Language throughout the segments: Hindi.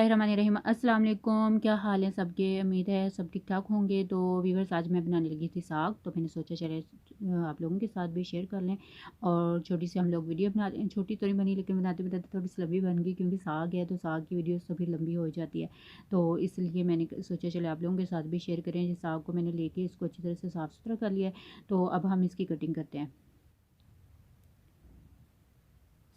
बिस्मिल्लाहिर्रहमानिर्रहीम। अस्सलाम वालेकुम। क्या हाल है सबके? उम्मीद है सब ठीक ठाक होंगे। तो व्यूअर्स, आज मैं बनाने लगी थी साग, तो मैंने सोचा चले आप लोगों के साथ भी शेयर कर लें। और छोटी सी हम लोग वीडियो बना, छोटी तो नहीं बनी लेकिन बनाते बनाते थोड़ी सी लंबी बन गई, क्योंकि साग है तो साग की वीडियो तो फिर लंबी हो जाती है। तो इसलिए मैंने सोचा चले आप लोगों के साथ भी शेयर करें। ये साग को मैंने लेके इसको अच्छी तरह से साफ़ सुथरा कर लिया है। तो अब हम इसकी कटिंग करते हैं।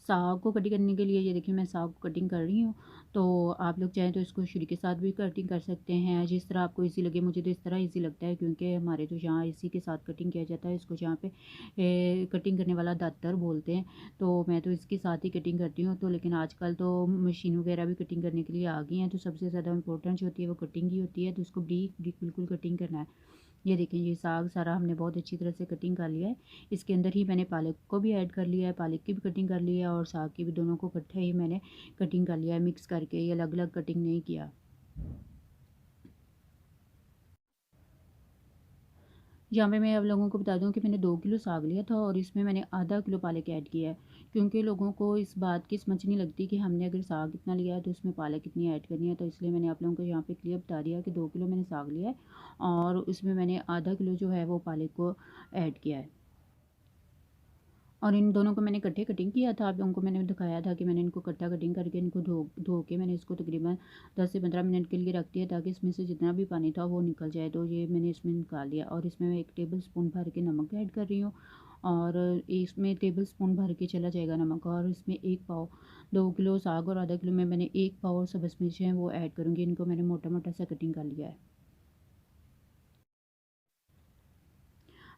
साग को कटिंग करने के लिए ये देखिए मैं साग को कटिंग कर रही हूँ। तो आप लोग चाहें तो इसको छुरी के साथ भी कटिंग कर सकते हैं, जिस तरह आपको इजी लगे। मुझे तो इस तरह इजी लगता है, क्योंकि हमारे तो यहाँ इसी के साथ कटिंग किया जाता है। इसको जहाँ पे कटिंग करने वाला दातर बोलते हैं। तो मैं तो इसके साथ ही कटिंग करती हूँ। तो लेकिन आजकल तो मशीन वगैरह भी कटिंग करने के लिए आ गई हैं, तो सबसे ज़्यादा इंपॉर्टेंट जो होती है वो कटिंग ही होती है। तो इसको ब्रीक ब्रीक बिल्कुल कटिंग करना है। ये देखें, ये साग सारा हमने बहुत अच्छी तरह से कटिंग कर लिया है। इसके अंदर ही मैंने पालक को भी ऐड कर लिया है, पालक की भी कटिंग कर ली है और साग की भी, दोनों को इकट्ठे ही मैंने कटिंग कर लिया है, मिक्स करके। ये अलग अलग कटिंग नहीं किया। यहाँ पे मैं आप लोगों को बता दूँ कि मैंने 2 किलो साग लिया था और इसमें मैंने आधा किलो पालक ऐड किया है, क्योंकि लोगों को इस बात की समझ नहीं लगती कि हमने अगर साग इतना लिया है तो उसमें पालक कितनी ऐड करनी है। तो इसलिए मैंने आप लोगों को यहाँ पे क्लियर बता दिया कि 2 किलो मैंने साग लिया है और उसमें मैंने आधा किलो जो है वो पालक को ऐड किया है। और इन दोनों को मैंने इकट्ठे कटिंग किया था। आप लोगों को मैंने दिखाया था कि मैंने इनको इकट्ठा कटिंग करके इनको धो धो के मैंने इसको तकरीबन 10 से 15 मिनट के लिए रख दिया, ताकि इसमें से जितना भी पानी था वो निकल जाए। तो ये मैंने इसमें निकाल लिया और इसमें मैं 1 टेबल स्पून भर के नमक ऐड कर रही हूँ। और इसमें टेबल स्पून भर के चला जाएगा नमक। और इसमें 1 पाव, 2 किलो साग और आधा किलो में मैंने 1 पाव सब्ज़ मिर्च हैं वो ऐड करूँगी। इनको मैंने मोटा मोटा सा कटिंग कर लिया है।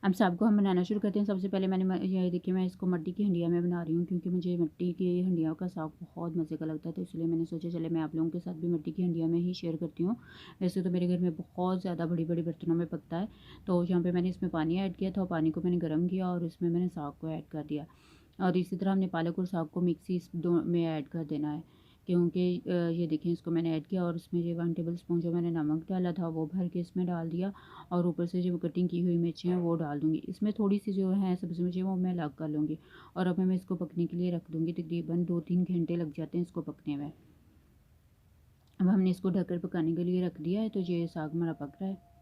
अब साग को हम बनाना शुरू करते हैं। सबसे पहले मैंने ये देखिए मैं इसको मिट्टी की हंडिया में बना रही हूँ, क्योंकि मुझे मिट्टी की हंडिया का साग बहुत मज़े का लगता है। तो इसलिए मैंने सोचा चले मैं आप लोगों के साथ भी मिट्टी की हंडिया में ही शेयर करती हूँ। वैसे तो मेरे घर में बहुत ज़्यादा बड़ी बड़ी बर्तनों में पकता है। तो यहाँ पर मैंने इसमें पानी ऐड किया था और पानी को मैंने गर्म किया और इसमें मैंने साग को ऐड कर दिया। और इसी तरह हमने पालक और साग को मिक्सी इस दो में ऐड कर देना है, क्योंकि ये देखें इसको मैंने ऐड किया और इसमें ये 1 टेबल स्पून जो मैंने नमक डाला था वो भर के इसमें डाल दिया। और ऊपर से जो कटिंग की हुई मिर्ची हैं वो डाल दूँगी। इसमें थोड़ी सी जो है सब्ज़ी मिर्ची वो मैं अलग कर लूँगी। और अब मैं इसको पकने के लिए रख दूँगी। तकरीबन 2-3 घंटे लग जाते हैं इसको पकने में। अब हमने इसको ढककर पकाने के लिए रख दिया है। तो ये साग हमारा पक रहा है।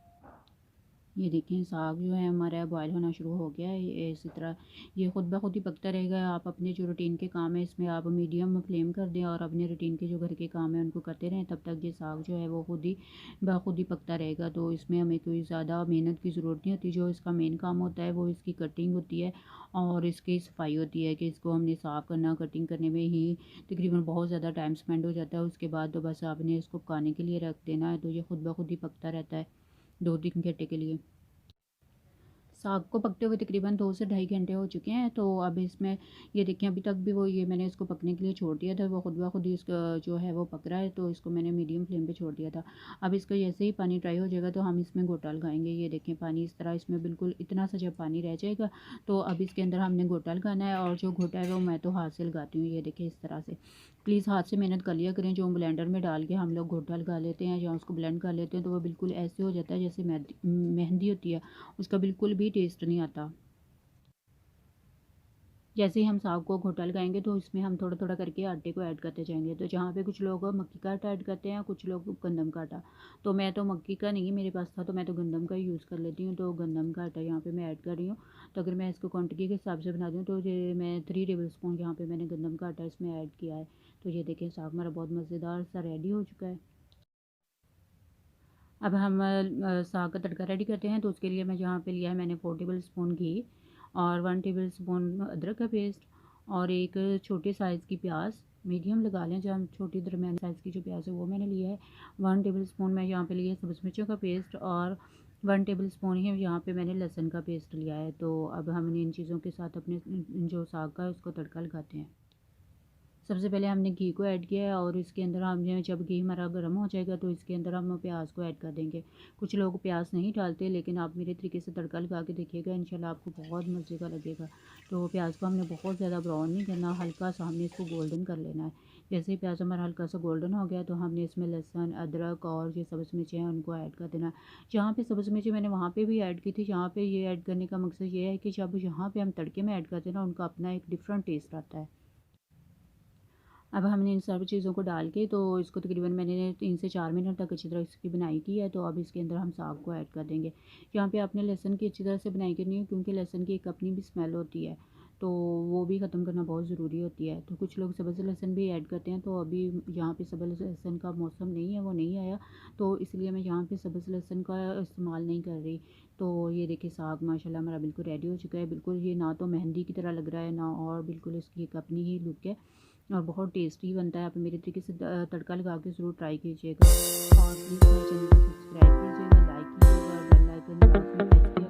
ये देखिए साग जो है हमारा बॉयल होना शुरू हो गया है। ये इसी तरह ये खुद ब खुद ही पकता रहेगा। आप अपने जो रूटीन के काम है इसमें आप मीडियम फ्लेम कर दें और अपने रूटीन के जो घर के काम है उनको करते रहें, तब तक ये साग जो है वो खुद ही ब खुद ही पकता रहेगा। तो इसमें हमें कोई ज़्यादा मेहनत की ज़रूरत नहीं होती। जो इसका मेन काम होता है वो इसकी कटिंग होती है और इसकी सफाई होती है, कि इसको हमने साफ़ करना, कटिंग करने में ही तकरीबन बहुत ज़्यादा टाइम स्पेंड हो जाता है। उसके बाद तो बस आपने इसको पकाने के लिए रख देना है। तो ये खुद ब खुद ही पकता रहता है 2-3 घंटे के लिए। साग को पकते हुए तकरीबन 2 से ढाई घंटे हो चुके हैं। तो अब इसमें ये देखिए अभी तक भी वो ये मैंने इसको पकने के लिए छोड़ दिया था, वो खुद ब खुद ही इसका जो है वो पक रहा है। तो इसको मैंने मीडियम फ्लेम पे छोड़ दिया था। अब इसका जैसे ही पानी ड्राई हो जाएगा तो हम इसमें गोटा लगाएंगे। ये देखें पानी इस तरह इसमें बिल्कुल इतना सा जब पानी रह जाएगा तो अब इसके अंदर हमने गोटा लगाना है। और जो गोटा है वो मैं तो हाथ से लगाती हूँ। ये देखें इस तरह से। प्लीज़ हाथ से मेहनत कर लिया करें। जो ब्लेंडर में डाल के हम लोग गोटा लगा लेते हैं या उसको ब्लेंड कर लेते हैं तो वो बिल्कुल ऐसे हो जाता है जैसे मेहंदी होती है, उसका बिल्कुल भी टेस्ट नहीं आता। जैसे ही हम साग को घोटा लगाएंगे तो इसमें हम थोड़ा थोड़ा करके आटे को ऐड करते जाएंगे। तो जहाँ पे कुछ लोग मक्की का आटा ऐड करते हैं, कुछ लोग गंदम का आटा। तो मैं तो मक्की का नहीं मेरे पास था, तो मैं तो गंदम का ही यूज़ कर लेती हूँ। तो गंदम का आटा यहाँ पे मैं ऐड कर रही हूँ। तो अगर मैं इसको क्वांटिटी के हिसाब से बना दूँ तो ये मैं 3 टेबल स्पून यहाँ पे मैंने गंदम का आटा इसमें ऐड किया है। तो ये देखें साग हमारा बहुत मज़ेदार सा रेडी हो चुका है। अब हम साग का तड़का रेडी करते हैं। तो उसके लिए मैं यहाँ पे लिया है मैंने 4 टेबल स्पून घी और 1 टेबल स्पून अदरक का पेस्ट और एक छोटे साइज़ की प्याज, मीडियम लगा लें, जहाँ छोटी दरमियानी साइज़ की जो प्याज है वो मैंने लिया है। 1 टेबल स्पून मैं यहाँ पे लिया है सब्ज़ मिर्चों का पेस्ट और 1 टेबल स्पून ही यहाँ पे मैंने लहसुन का पेस्ट लिया है। तो अब हमने इन चीज़ों के साथ अपने जो साग का है उसको तड़का लगाते हैं। सबसे पहले हमने घी को ऐड किया है और इसके अंदर हमने जब घी हमारा गर्म हो जाएगा तो इसके अंदर हम प्याज को ऐड कर देंगे। कुछ लोग प्याज नहीं डालते, लेकिन आप मेरे तरीके से तड़का लगा के देखिएगा, इंशाल्लाह आपको बहुत मज़े का लगेगा। तो प्याज को हमने बहुत ज़्यादा ब्राउन नहीं करना, हल्का सा हमने इसको गोल्डन कर लेना है। जैसे ही प्याज हमारा हल्का सा गोल्डन हो गया तो हमने इसमें लहसुन, अदरक और जो सब्ज़ मिर्चें हैं उनको ऐड कर देना। जहाँ पे सब्ज़ मिर्चें मैंने वहाँ पे भी ऐड की थी। यहाँ पे ये ऐड करने का मकसद ये है कि जब यहाँ पे हम तड़के में ऐड करते हैं ना, उनका अपना एक डिफरेंट टेस्ट आता है। अब हमने इन सब चीज़ों को डाल के तो इसको तकरीबन मैंने 3 से 4 मिनट तक अच्छी तरह इसकी बुनाई की है। तो अब इसके अंदर हम साग को ऐड कर देंगे। यहाँ पे आपने लहसुन की अच्छी तरह से बुनाई करनी है, क्योंकि लहसुन की एक अपनी भी स्मेल होती है, तो वो भी ख़त्म करना बहुत ज़रूरी होती है। तो कुछ लोग सब्ज़ लहसुन भी ऐड करते हैं, तो अभी यहाँ पे सब्ज़ लहसुन का मौसम नहीं है, वो नहीं आया, तो इसलिए मैं यहाँ पे सब्ज़ लहसुन का इस्तेमाल नहीं कर रही। तो ये देखिए साग माशाल्लाह हमारा बिल्कुल रेडी हो चुका है। बिल्कुल ये ना तो मेहंदी की तरह लग रहा है ना, और बिल्कुल इसकी एक अपनी ही लुक है और बहुत टेस्टी बनता है। आप मेरे तरीके से तड़का लगा के ज़रूर ट्राई कीजिएगा और प्लीज़ मेरे चैनल को सब्सक्राइब कीजिएगा, लाइक कीजिएगा, बेल आइकन लाजमी प्रेस किया